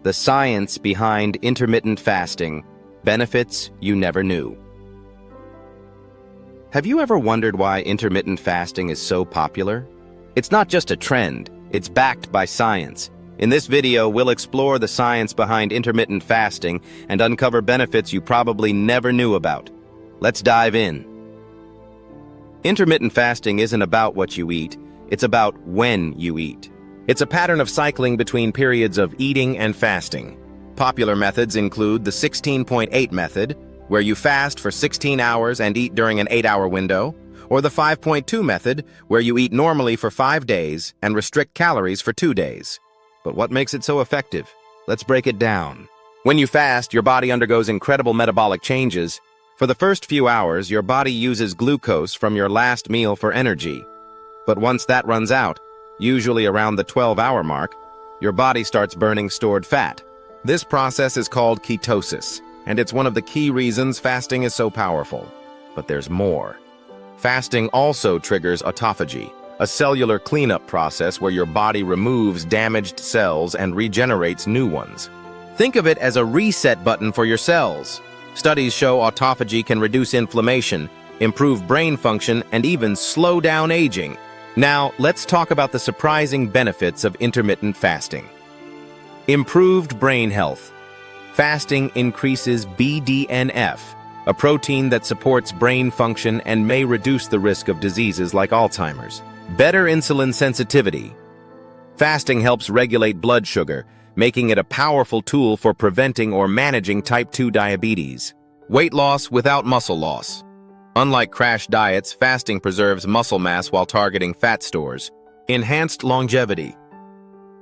The science behind intermittent fasting, benefits you never knew. Have you ever wondered why intermittent fasting is so popular? It's not just a trend, it's backed by science. In this video, we'll explore the science behind intermittent fasting and uncover benefits you probably never knew about. Let's dive in. Intermittent fasting isn't about what you eat, it's about when you eat. It's a pattern of cycling between periods of eating and fasting. Popular methods include the 16.8 method, where you fast for 16 hours and eat during an 8-hour window, or the 5.2 method, where you eat normally for 5 days and restrict calories for 2 days. But what makes it so effective? Let's break it down. When you fast, your body undergoes incredible metabolic changes. For the first few hours, your body uses glucose from your last meal for energy. But once that runs out, usually around the 12-hour mark, your body starts burning stored fat. This process is called ketosis, and it's one of the key reasons fasting is so powerful. But there's more. Fasting also triggers autophagy, a cellular cleanup process where your body removes damaged cells and regenerates new ones. Think of it as a reset button for your cells. Studies show autophagy can reduce inflammation, improve brain function, and even slow down aging. Now, let's talk about the surprising benefits of intermittent fasting. Improved brain health. Fasting increases BDNF, a protein that supports brain function and may reduce the risk of diseases like Alzheimer's. Better insulin sensitivity. Fasting helps regulate blood sugar, making it a powerful tool for preventing or managing type 2 diabetes. Weight loss without muscle loss. Unlike crash diets, fasting preserves muscle mass while targeting fat stores. Enhanced longevity.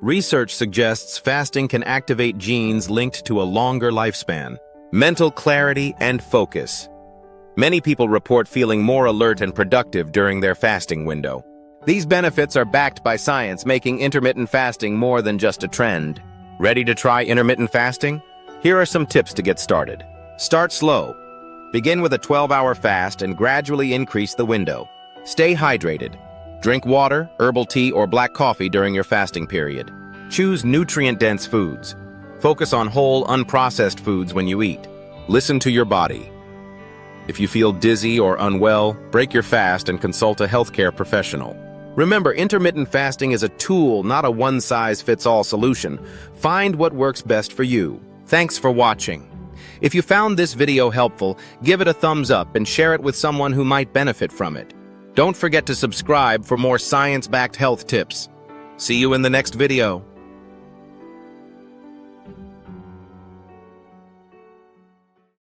Research suggests fasting can activate genes linked to a longer lifespan. Mental clarity and focus. Many people report feeling more alert and productive during their fasting window. These benefits are backed by science, making intermittent fasting more than just a trend. Ready to try intermittent fasting? Here are some tips to get started. Start slow. Begin with a 12-hour fast and gradually increase the window. Stay hydrated. Drink water, herbal tea, or black coffee during your fasting period. Choose nutrient-dense foods. Focus on whole, unprocessed foods when you eat. Listen to your body. If you feel dizzy or unwell, break your fast and consult a healthcare professional. Remember, intermittent fasting is a tool, not a one-size-fits-all solution. Find what works best for you. Thanks for watching. If you found this video helpful, give it a thumbs up and share it with someone who might benefit from it. Don't forget to subscribe for more science-backed health tips. See you in the next video.